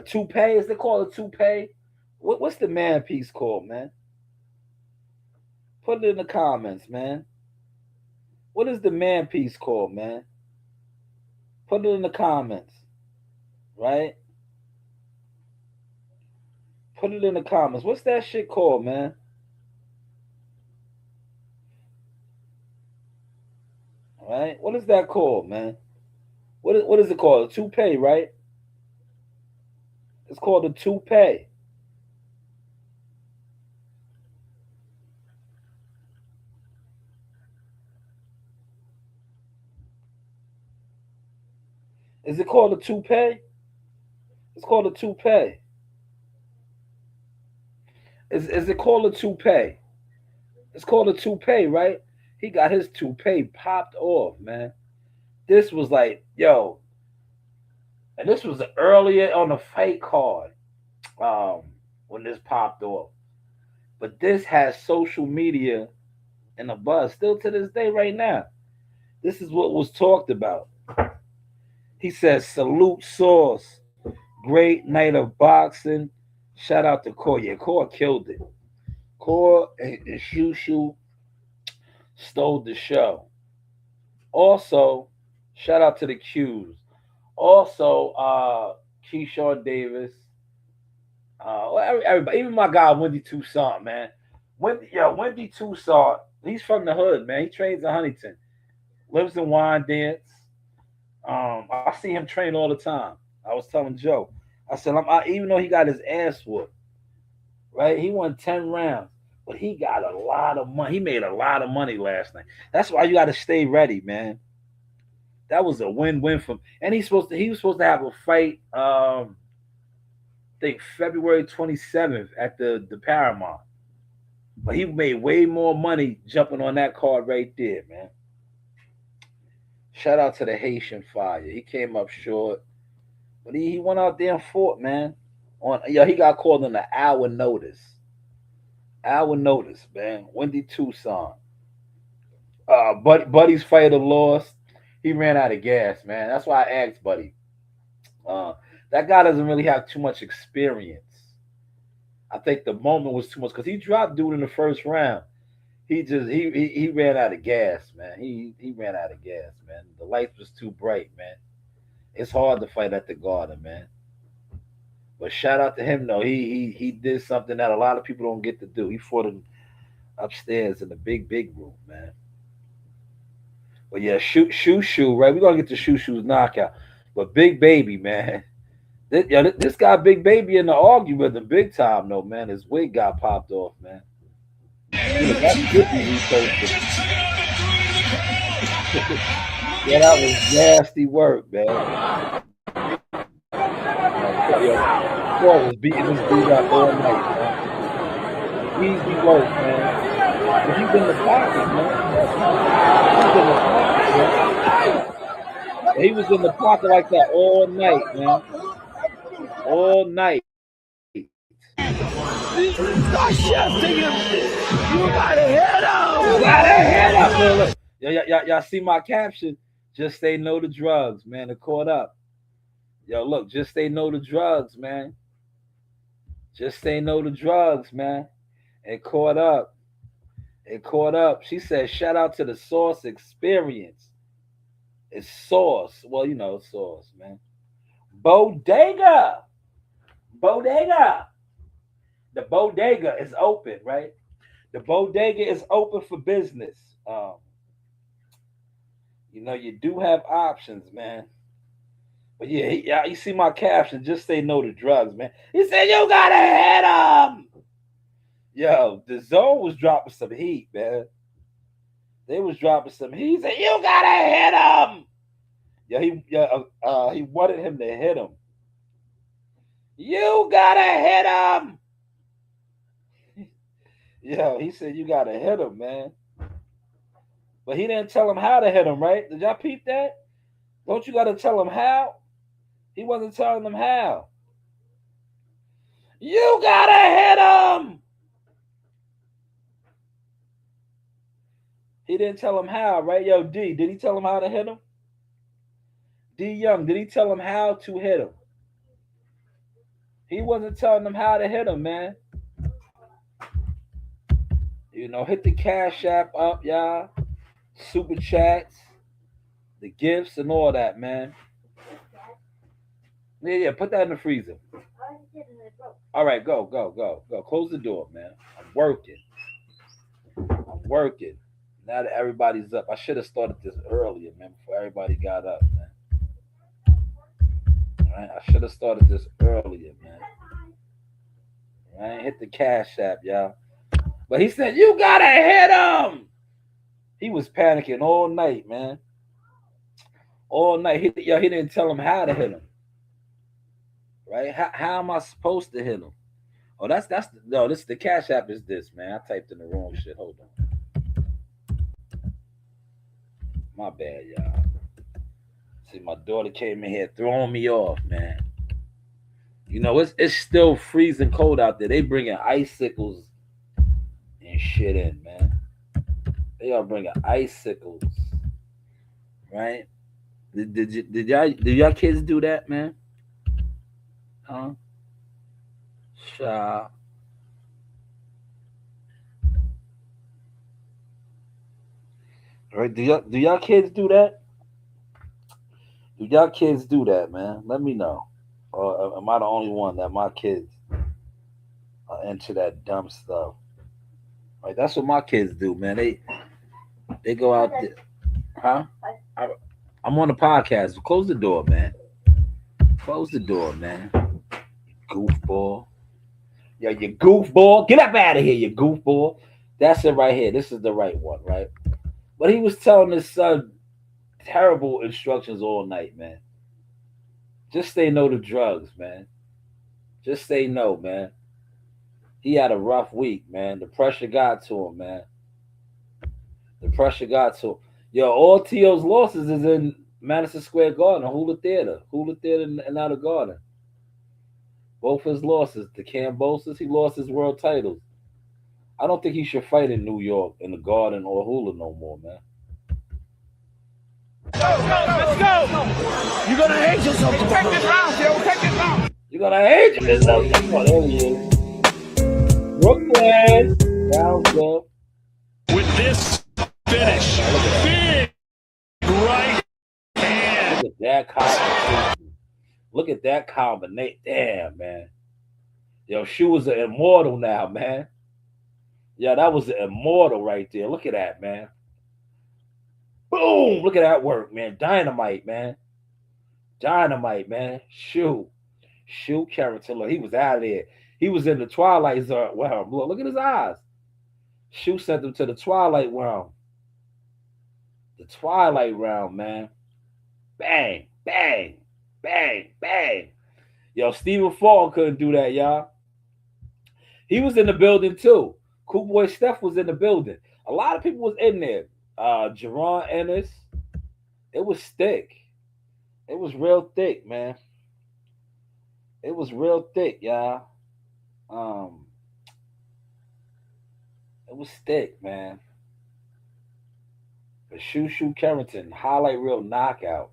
toupee. Is they call it a toupee? What's the man piece called, man? Put it in the comments, man. What is the man piece called, man? Put it in the comments, right? Put it in the comments. What's that shit called, man? All right? What is that called, man? What is it called? A toupee, right? It's called a toupee. Is it called a toupee? It's called a toupee. Is it called a toupee? It's called a toupee, right? He got his toupee popped off, man. This was like, yo, and this was earlier on the fight card when this popped off. But this has social media in a buzz still to this day right now. This is what was talked about. He says, salute Sauce. Great night of boxing. Shout out to Core. Yeah, Core killed it. Core and Shushu stole the show. Also, shout out to the Qs. Also, Keyshawn Davis. Everybody, even my guy Wendy Toussaint, man. Wendy Toussaint. He's from the hood, man. He trains in Huntington, lives in Wyandanch. I see him train all the time. I was telling Joe, I said, even though he got his ass whooped, right? He won 10 rounds, but he got a lot of money. He made a lot of money last night. That's why you got to stay ready, man. That was a win-win for him. And he was supposed to have a fight. I think February 27th at the Paramount. But he made way more money jumping on that card right there, man. Shout out to the Haitian Fire. He came up short, but he went out there and fought, man. He got called on the hour notice. Hour notice, man. Wendy Toussaint. Buddy's fighter lost. He ran out of gas, man. That's why I asked Buddy. That guy doesn't really have too much experience. I think the moment was too much because he dropped dude in the first round. He ran out of gas, man. He ran out of gas, man. The lights was too bright, man. It's hard to fight at the Garden, man. But shout out to him though. He did something that a lot of people don't get to do. He fought him upstairs in the big room, man. But yeah, Shoo, right? We're gonna get to Shoo's knockout. But Big Baby, man. This guy Big Baby in the argument the big time though, man. His wig got popped off, man. Yeah, that was nasty work, man. Boy was beating this dude up all night, man. Easy work, man. But he's in the pocket, man. He was in the pocket like that all night, man. All night. Start shifting him. You gotta hit him. You gotta hit him. Look. Y'all see my caption? Just say no to drugs, man. It caught up. Yo, look, just say no to drugs, man. Just say no to drugs, man. It caught up. It caught up. She said, shout out to the Sauce Experience. It's Sauce. Well, you know, Sauce, man. Bodega. The bodega is open, right? The bodega is open for business. You know, you do have options, man. But yeah, you see my caption, just say no to drugs, man. He said, you gotta hit him. Yo, the Zone was dropping some heat, man. They was dropping some heat. He said, you gotta hit him. He wanted him to hit him. You gotta hit him. Yo, he said, you gotta hit him, man. But he didn't tell him how to hit him, right? Did y'all peep that? Don't you gotta tell him how? He wasn't telling them how. You gotta hit him. He didn't tell him how, right? Yo, D, did he tell him how to hit him? D Young, did he tell him how to hit him? He wasn't telling them how to hit him, man. You know, hit the Cash App up, y'all. Super chats, the gifts, and all that, man. Yeah, put that in the freezer. All right, go. Close the door, man. I'm working. Now that everybody's up. I should have started this earlier, man, before everybody got up, man. All right, I should have started this earlier, man. All right, hit the Cash App, y'all. But he said, you gotta hit him. He was panicking all night, man. All night. He didn't tell him how to hit him. Right? How am I supposed to hit him? Oh, this the Cash App is this, man. I typed in the wrong shit. Hold on. My bad, y'all. See, my daughter came in here throwing me off, man. You know, it's still freezing cold out there. They bringing icicles and shit in, man. They are bringing icicles, right? Did y'all kids do that, man? Huh? Sha. Right? Do y'all kids do that? Do y'all kids do that, man? Let me know. Or am I the only one that my kids are into that dumb stuff? Like that's what my kids do, man. They go out there, huh? I, I'm on the podcast. Close the door, man. Close the door, man. Goofball. Yo, you goofball. Get up out of here, you goofball. That's it right here. This is the right one, right? But he was telling his son terrible instructions all night, man. Just say no to drugs, man. Just say no, man. He had a rough week, man. The pressure got to him, man. The pressure got to him. Yo, all T.O.'s losses is in Madison Square Garden, Hula Theater. Hula Theater and out of Garden. Both his losses. The Cambosis, he lost his world titles. I don't think he should fight in New York, in the Garden or Hula no more, man. Let's go. You're gonna hate yourself. We'll take this round, yo. We'll take this round. You're gonna hate yourself. There he is. Brooklyn. Round up. With this finish, big right hand. Look at that combination. Look at that combination. Damn, man. Yo, Shu was an immortal now, man. Yeah, that was an immortal right there. Look at that, man. Boom! Look at that work, man. Dynamite, man. Dynamite, man. Shu Carrington. Look, he was out there. He was in the Twilight Zone. Wow, look at his eyes. Shu sent him to the Twilight realm. The Twilight realm, man. Bang, bang, bang, bang. Yo, Stephen Fall couldn't do that, y'all. He was in the building too. Cool Boy Steph was in the building. A lot of people was in there. Jerron Ennis. It was thick. It was real thick, man. It was real thick, y'all. It was thick, man. But Shu Carrington, highlight reel knockout.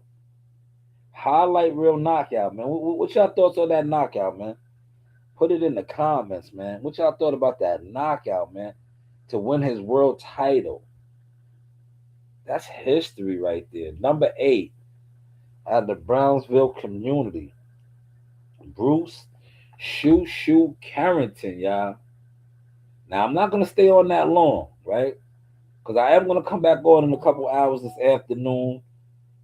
Highlight reel knockout, man. What y'all thoughts on that knockout, man? Put it in the comments, man. What y'all thought about that knockout, man? To win his world title. That's history right there. Number 8 out of the Brownsville community. Bruce Shu Carrington, y'all. Now, I'm not going to stay on that long, right? Because I am going to come back on in a couple hours this afternoon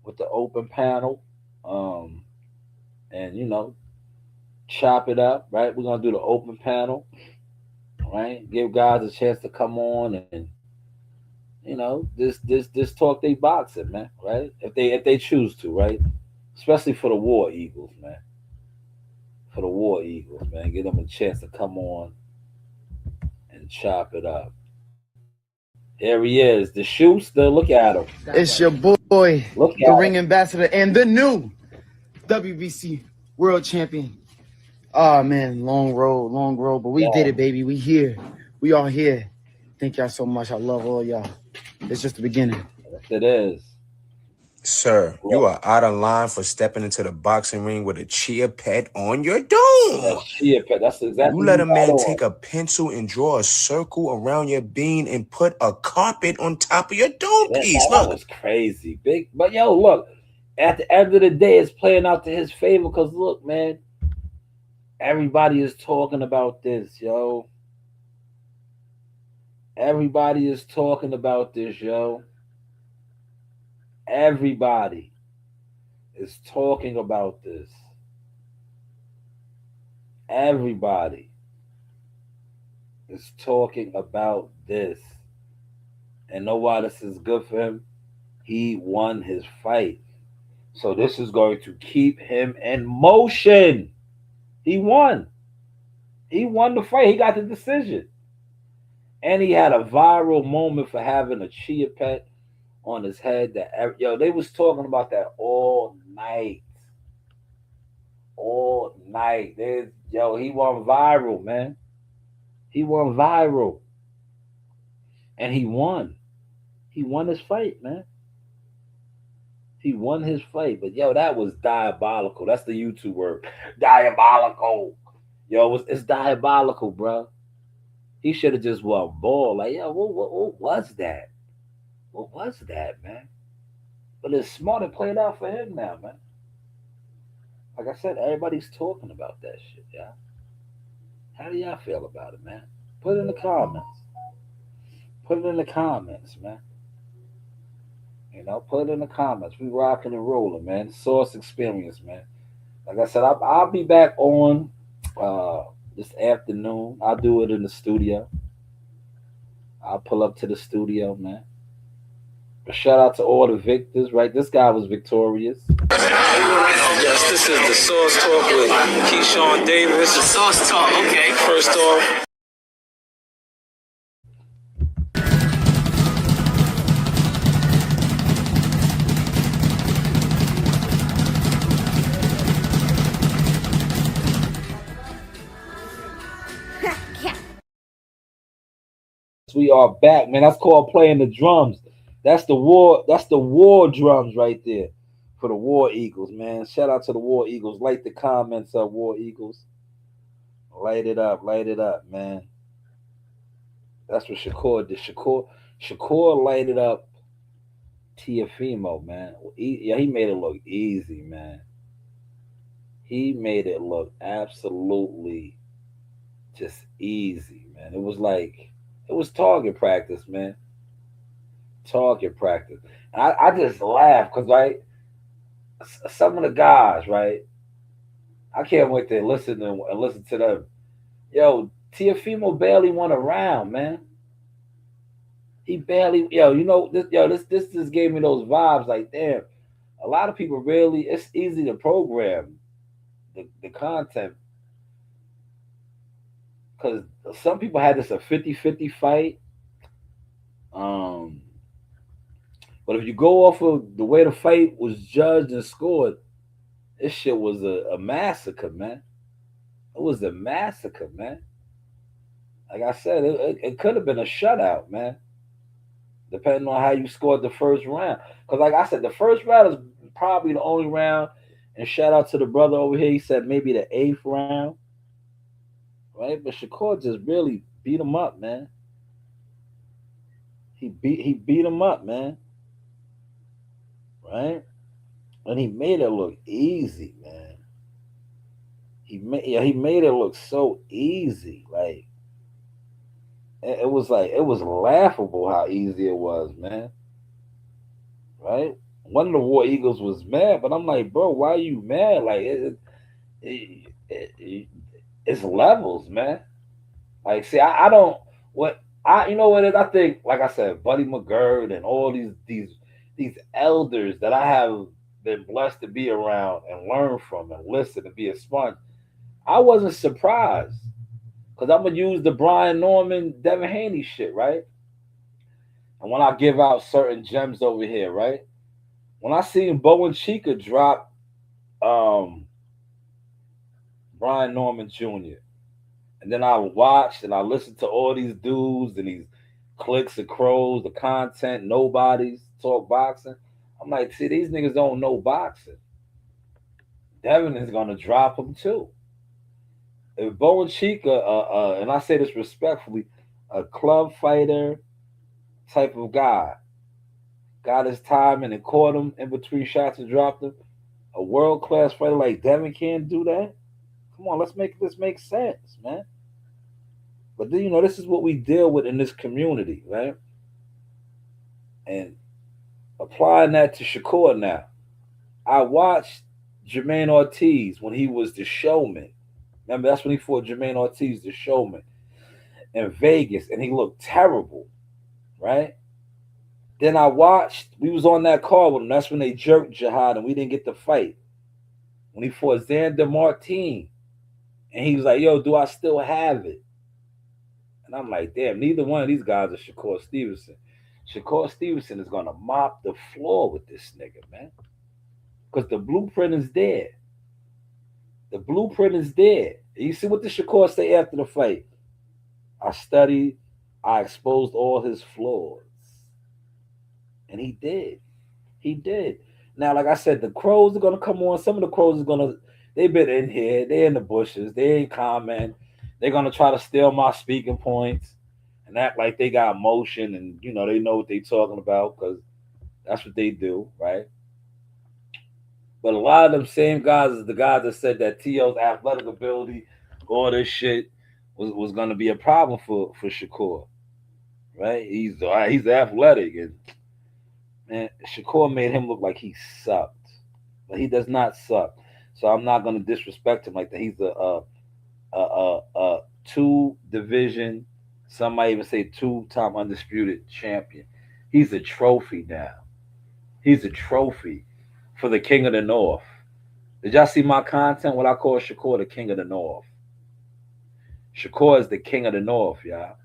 with the open panel. And, chop it up, right? We're going to do the open panel, right? Give guys a chance to come on and, this talk they boxing, man, right? If they choose to, right? Especially for the War Eagles, man. For the War Eagles, man. Give them a chance to come on and chop it up. Here he is, the Shoester. Look at him. It's your boy, the ring ambassador, and the new WBC world champion. Oh, man, long road, but we did it, baby. We here. We all here. Thank y'all so much. I love all y'all. It's just the beginning. Yes, it is. Sir, you are out of line for stepping into the boxing ring with a chia pet on your dome. That's chia pet. That's exactly. You let a man take a pencil and draw a circle around your bean and put a carpet on top of your dome piece. That was crazy, big. But yo, look. At the end of the day, it's playing out to his favor. Because look, man, everybody is talking about this, yo. Everybody is talking about this, yo. Everybody is talking about this. Everybody is talking about this. And know why this is good for him? He won his fight. So this is going to keep him in motion. He won. He won the fight. He got the decision. And he had a viral moment for having a chia pet on his head. They was talking about that all night. All night. He went viral, man. He went viral. And he won. He won his fight, man. He won his fight. But, that was diabolical. That's the YouTube word. Diabolical. It's diabolical, bro. He should have just won ball. Like, what was that? What was that, man? But it's smart. It played out for him now, man. Like I said, everybody's talking about that shit, yeah. How do y'all feel about it, man? Put it in the comments. Put it in the comments, man. Put it in the comments. We rocking and rolling, man. Source experience, man. Like I said, I'll be back on this afternoon. I'll do it in the studio. I'll pull up to the studio, man. A shout out to all the victors, right? This guy was victorious. Yes, this is the Source Talk with Keyshawn Davis. The Source Talk, okay. First off, we are back, man. That's called playing the drums. That's the war. That's the war drums right there for the War Eagles, man. Shout out to the War Eagles. Like the comments of War Eagles. Light it up, man. That's what Shakur did. Shakur lighted up Tiafimo, man. He made it look easy, man. He made it look absolutely just easy, man. It was target practice, man. Target practice. And I just laugh because, right, some of the guys, right, I can't wait to listen to them. Yo, Tiafimo barely won a round, man. He barely, this just gave me those vibes like, damn, a lot of people really, it's easy to program the content because some people had this a 50-50 fight. But if you go off of the way the fight was judged and scored, this shit was a massacre, man. It was a massacre, man. Like I said, it could have been a shutout, man. Depending on how you scored the first round. Because like I said, the first round is probably the only round. And shout out to the brother over here. He said maybe the 8th round. Right? But Shakur just really beat him up, man. He beat him up, man. Right? And he made it look easy, man. He made it look so easy. Like it was laughable how easy it was, man. Right? One of the War Eagles was mad, but I'm like, bro, why are you mad? Like it's levels, man. Like, see, I don't what I you know what it is? I think, like I said, Buddy McGirt and all these elders that I have been blessed to be around and learn from and listen and be a sponge. I wasn't surprised because I'm gonna use the Brian Norman, Devin Haney shit, right? And when I give out certain gems over here, right? When I seen Bowen Chica drop Brian Norman Jr., and then I watched and I listened to all these dudes and these Clicks and Crows, the content, nobodies talk boxing. I'm like, see, these niggas don't know boxing. Devin is gonna drop them too. If Bowen Chica, and I say this respectfully, a club fighter type of guy, got his time and caught him in between shots and dropped him. A world class fighter like Devin can't do that. Come on, let's make this make sense, man. But then, this is what we deal with in this community, right? And applying that to Shakur now. I watched Jermaine Ortiz when he was the Showman. Remember, that's when he fought Jermaine Ortiz, the Showman, in Vegas, and he looked terrible, right? Then we was on that card with him. That's when they jerked Jihad and we didn't get the fight. When he fought Xander Martin, and he was like, yo, do I still have it? And I'm like, damn, neither one of these guys are Shakur Stevenson. Shakur Stevenson is going to mop the floor with this nigga, man. Because the blueprint is there. The blueprint is there. And you see what the Shakur say after the fight? I studied, I exposed all his flaws. And he did. He did. Now, like I said, the Crows are going to come on. Some of the Crows are going to, they've been in here. They're in the bushes. They ain't comment. They're going to try to steal my speaking points and act like they got motion and, they know what they're talking about because that's what they do, right? But a lot of them same guys is the guys that said that T.O.'s athletic ability, all this shit, was going to be a problem for Shakur, right? He's athletic, and man, Shakur made him look like he sucked. But he does not suck. So I'm not going to disrespect him like that. He's a two division, some might even say two-time undisputed champion. He's a trophy now. He's a trophy for the King of the North. Did y'all see my content? What I call Shakur the King of the North. Shakur is the King of the North, y'all.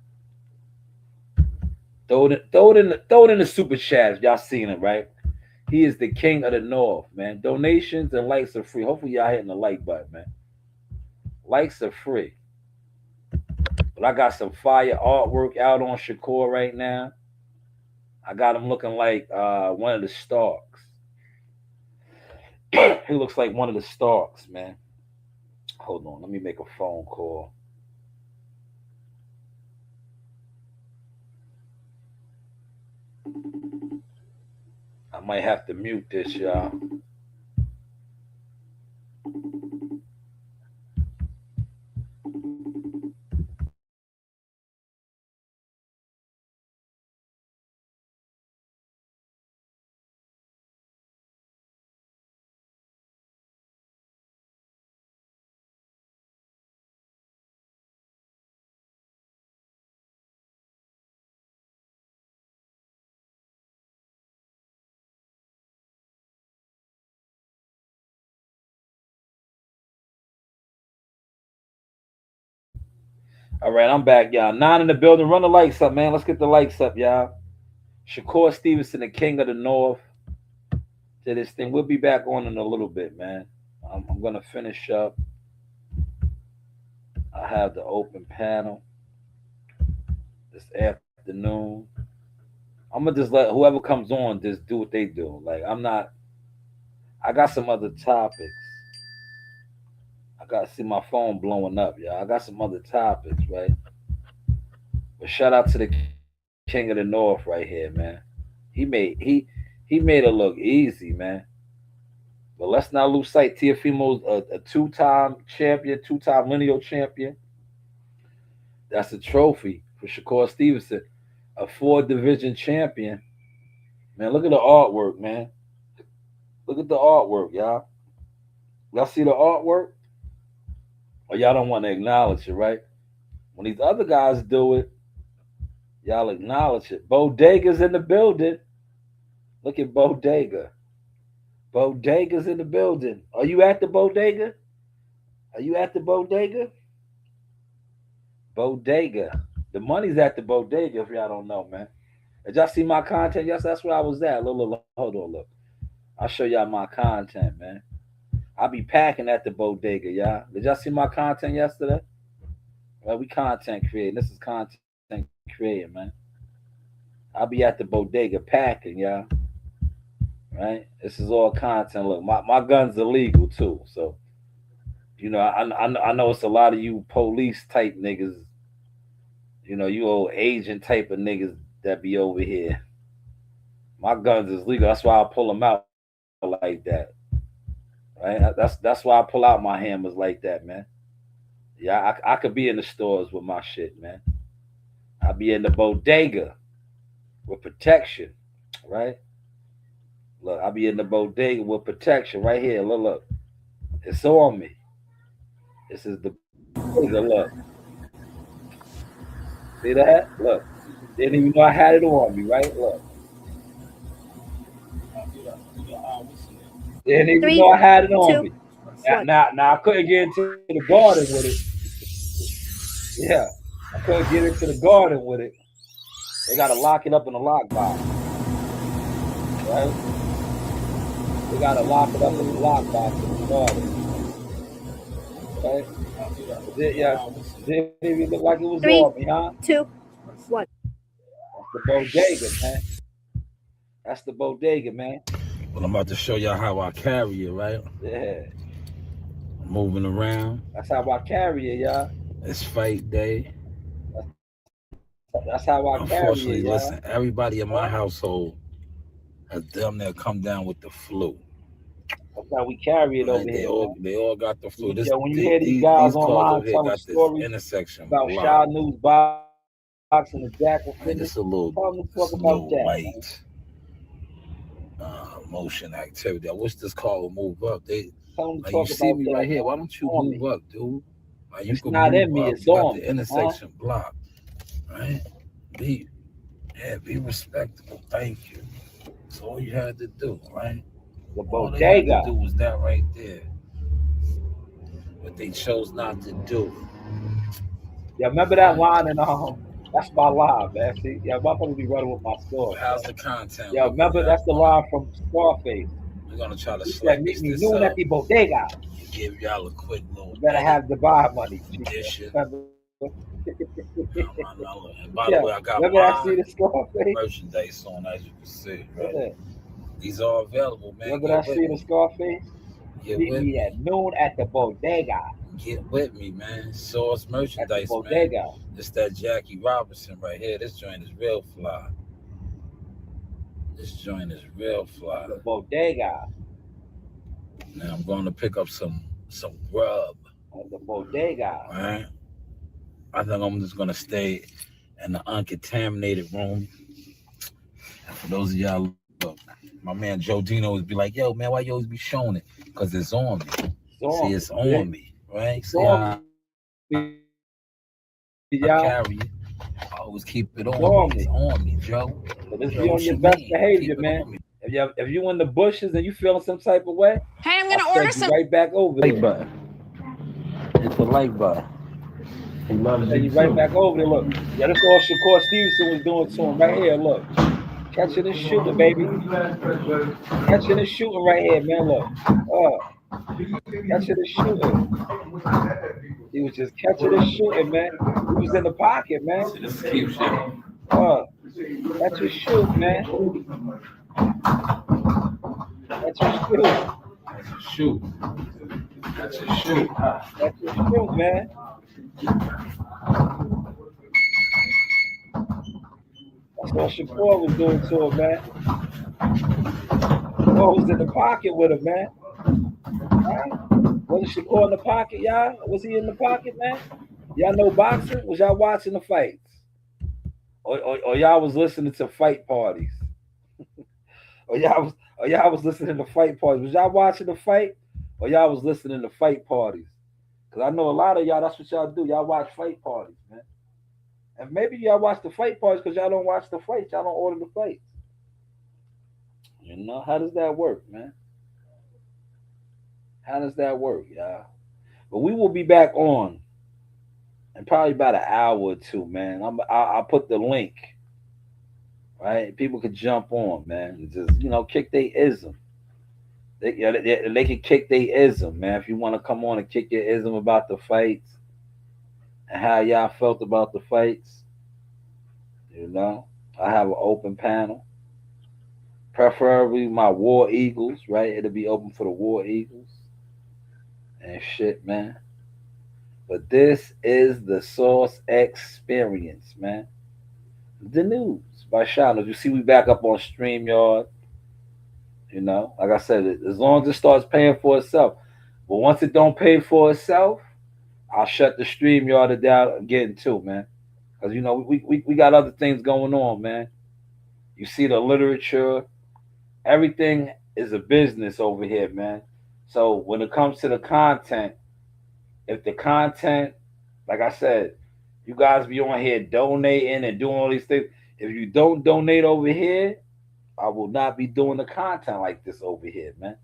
Throw it in the super chat if y'all seen it, right? He is the King of the North, man. Donations and likes are free. Hopefully y'all hitting the like button, man. Likes are free. But I got some fire artwork out on Shakur right now. I got him looking like one of the Starks. He looks like one of the Starks, man. Hold on, let me make a phone call. I might have to mute this, y'all. All right, I'm back, y'all. 9 in the building. Run the likes up, man. Let's get the likes up, y'all. Shakur Stevenson, the King of the North. To this thing. We'll be back on in a little bit, man. I'm going to finish up. I have the open panel this afternoon. I'm going to just let whoever comes on just do what they do. Like, I got some other topics. I got to see my phone blowing up, y'all. I got some other topics, right? But shout out to the King of the North right here, man. He made it look easy, man. But let's not lose sight. Teofimo's a two-time champion, two-time lineal champion. That's a trophy for Shakur Stevenson. A 4-division champion. Man, look at the artwork, man. Look at the artwork, y'all. Y'all see the artwork? Or y'all don't want to acknowledge it, right? When these other guys do it, y'all acknowledge it. Bodega's in the building. Look at Bodega. Bodega's in the building. Are you at the Bodega? Are you at the Bodega? Bodega. The money's at the Bodega, if y'all don't know, man. Did y'all see my content? Yes, that's where I was at. Look, hold on, look. I'll show y'all my content, man. I'll be packing at the Bodega, y'all. Did y'all see my content yesterday? Well, we content creating. This is content creating, man. I'll be at the Bodega packing, y'all. Right? This is all content. Look, my gun's illegal too. So, you know, I know it's a lot of you police type niggas. You know, you old agent type of niggas that be over here. My guns is legal. That's why I pull them out like that. Right? That's why I pull out my hammers like that, man. Yeah, I could be in the stores with my shit, man. I'll be in the Bodega with protection, right? Look, I'll be in the Bodega with protection right here. Look. It's on me. This is the Bodega, look. See that? Look. Didn't even know I had it on me, right? Look. Didn't even know I had it on me. Now I couldn't get into the garden with it. Yeah. I couldn't get into the garden with it. They gotta lock it up in a lockbox. Right? They gotta lock it up in the lockbox in the garden. Right? Yeah. Didn't even look like it was 3, on me, huh? 2, 1. That's the Bodega, man. That's the Bodega, man. Well, I'm about to show y'all how I carry it, right? Yeah. Moving around. That's how I carry it, y'all. It's fight day. That's how I carry it. Unfortunately, listen, everybody in my household has damn near come down with the flu. That's how we carry it over Right? here. They all got the flu. Yeah, when you hear these guys online over here telling got this stories intersection about blocked. Shanewz boxing and Jack will Right, finish, it's a little light motion activity. I wish this car would move up. You see me right here. Why don't you move up, dude? Like, it's not in me, it's on. The intersection blocked. Right? Be respectable. Thank you. That's all you had to do, right? The all they had bodega. to do was that right there. But they chose not to do. Yeah, remember that line in that's my line, man. See, yeah, my supposed to be running with my store. How's the content? Yeah, remember that's the line from Scarface. We're gonna try to select this noon at the bodega. Give y'all a quick little. You better have the buy money. Edition. By the way, I got my merchandise on, as you can see. Right? Yeah. These are available, man. Remember that scene of Scarface? Meet me at noon at the bodega. Get with me, man. Source merchandise, man. It's that Jackie Robinson right here. This joint is real fly. The bodega. Now I'm going to pick up some grub. At the bodega. All right. I think I'm just going to stay in the uncontaminated room. And for those of y'all, look, my man Joe Dino would be like, yo, man, why you always be showing it? Because it's on me. It's on me. Right? See how I carry it. I always keep it on me. It's on me, Joe. So this be on your best behavior, man. If you in the bushes and you feeling some type of way, hey, I'm gonna order some. Right back over there. Like button. It's a like button. He loves you right back over there. Look, yeah, that's all Shakur Stevenson was doing to him right here. Look, catching and shooting, baby. Catching and shooting right here, man. Look, catching and shooting. He was just catching and shooting, man. He was in the pocket, man. Just keep shooting. Catch and shoot, man. Catch and shoot. Catch and shoot, man. That's what Shakur was doing to him, man. Shakur was in the pocket with him, man. Right? Wasn't Shakur in the pocket, y'all? Was he in the pocket, man? Y'all know boxing? Was y'all watching the fights? Or y'all was listening to fight parties? or y'all was listening to fight parties? Was y'all watching the fight? Or y'all was listening to fight parties? Because I know a lot of y'all, that's what y'all do. Y'all watch fight parties, man. And maybe y'all watch the fight parties because y'all don't watch the fights. Y'all don't order the fights. You know, how does that work, man? How does that work, y'all? But we will be back on in probably about an hour or two, man. I'll put the link, right? People could jump on, man. Just, kick their ism. They can kick their ism, man. If you want to come on and kick your ism about the fights and how y'all felt about the fights, I have an open panel. Preferably my War Eagles, right? It'll be open for the War Eagles and shit, man. But this is the Source Experience, man. The news by Shanewz. You see, we back up on StreamYard. Like I said, as long as it starts paying for itself. But once it don't pay for itself, I'll shut the StreamYard down again too, man. Because, we got other things going on, man. You see the literature. Everything is a business over here, man. So when it comes to the content, if the content, like I said, you guys be on here donating and doing all these things. If you don't donate over here, I will not be doing the content like this over here, man.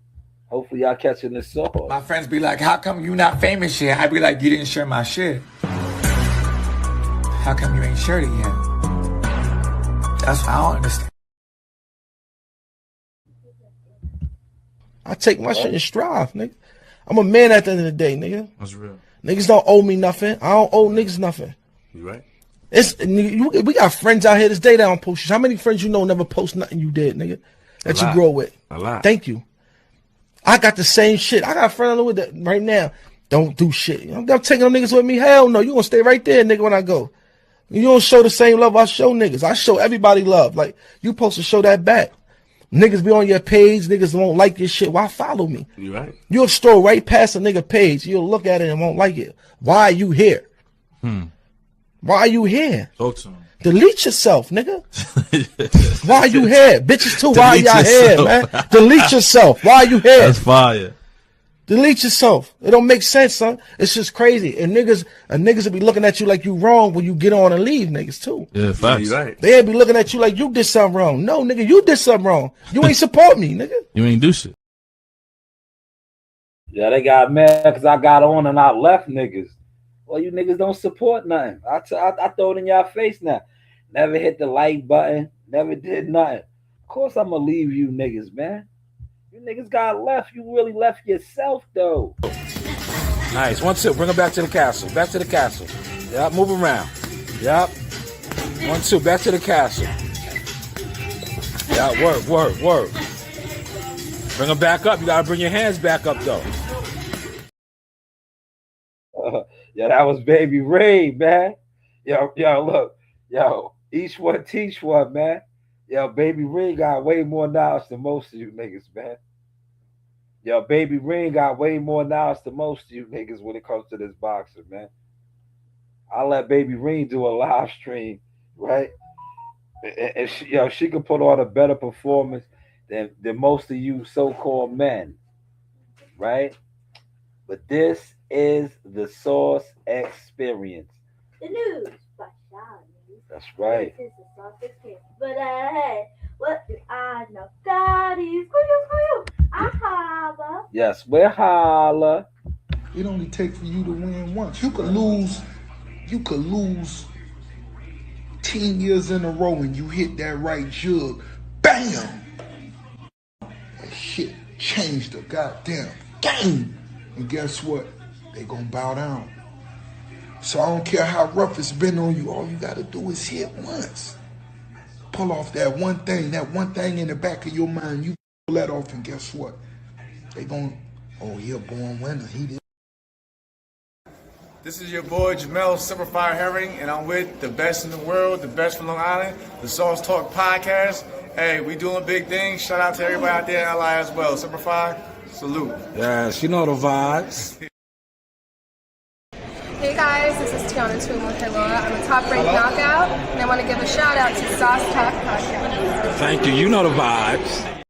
Hopefully y'all catching this sauce. My friends be like, how come you not famous yet? I be like, you didn't share my shit. How come you ain't shared it yet? That's what I don't understand. I take my shit in stride, nigga. I'm a man at the end of the day, nigga. That's real. Niggas don't owe me nothing. I don't owe niggas nothing. You right? We got friends out here this day that don't post shit. How many friends you know never post nothing you did, nigga? That you grow with. A lot. Thank you. I got the same shit. I got a friend with that right now. Don't do shit. I'm taking them niggas with me. Hell no. You gonna stay right there, nigga, when I go. You don't show the same love I show niggas. I show everybody love. Like, you supposed to show that back. Niggas be on your page, niggas won't like your shit. Why follow me? You right. You'll stroll right past a nigga page. You'll look at it and won't like it. Why are you here? Why are you here? Talk to him. Delete yourself, nigga. Why are you here? Bitches too, why y'all here, man? Delete yourself. Why are you here? That's fire. Delete yourself. It don't make sense, son. It's just crazy. And niggas will be looking at you like you wrong when you get on and leave, niggas too. Yeah, facts. You right. They'll be looking at you like you did something wrong. No, nigga, you did something wrong. You ain't support me, nigga. You ain't do shit. Yeah, they got mad because I got on and I left niggas. Well, you niggas don't support nothing. I throw it in your face now. Never hit the like button. Never did nothing. Of course I'm going to leave you niggas, man. You niggas got left. You really left yourself, though. Nice. 1, 2. Bring her back to the castle. Back to the castle. Yep. Move around. Yep. 1, 2. Back to the castle. Yeah. Work. Bring her back up. You gotta bring your hands back up, though. Yeah, that was Baby Ray, man. Yo, look. Yo, each one teach one, man. Yo, Baby Ray got way more knowledge than most of you niggas, man. Yo, Baby Ring got way more knowledge than most of you niggas when it comes to this boxing, man. I let Baby Ring do a live stream, right? And she could put on a better performance than most of you so-called men, right? But this is the Source Experience. The news. That's right. This is the Source Experience. But hey, what do I know? God is for you. I holla. Yes, we're holla. It only takes for you to win once. You could lose 10 years in a row and you hit that right jug. Bam! That shit changed the goddamn game. And guess what? They gonna bow down. So I don't care how rough it's been on you. All you gotta do is hit once. Pull off that one thing in the back of your mind. You pull that off and guess what? They gonna, oh, he a born winner. He did. This is your boy Jamel Simplified Herring, and I'm with the best in the world, the best from Long Island, the Sauce Talk Podcast. Hey, we doing big things. Shout out to everybody out there in LI as well. Simplified, salute. Yes, you know the vibes. Hey guys, this is Tiana Tuimu-Kailua. I'm a top-ranked knockout, and I want to give a shout out to Sauce Talk Podcast. Thank you. You know the vibes.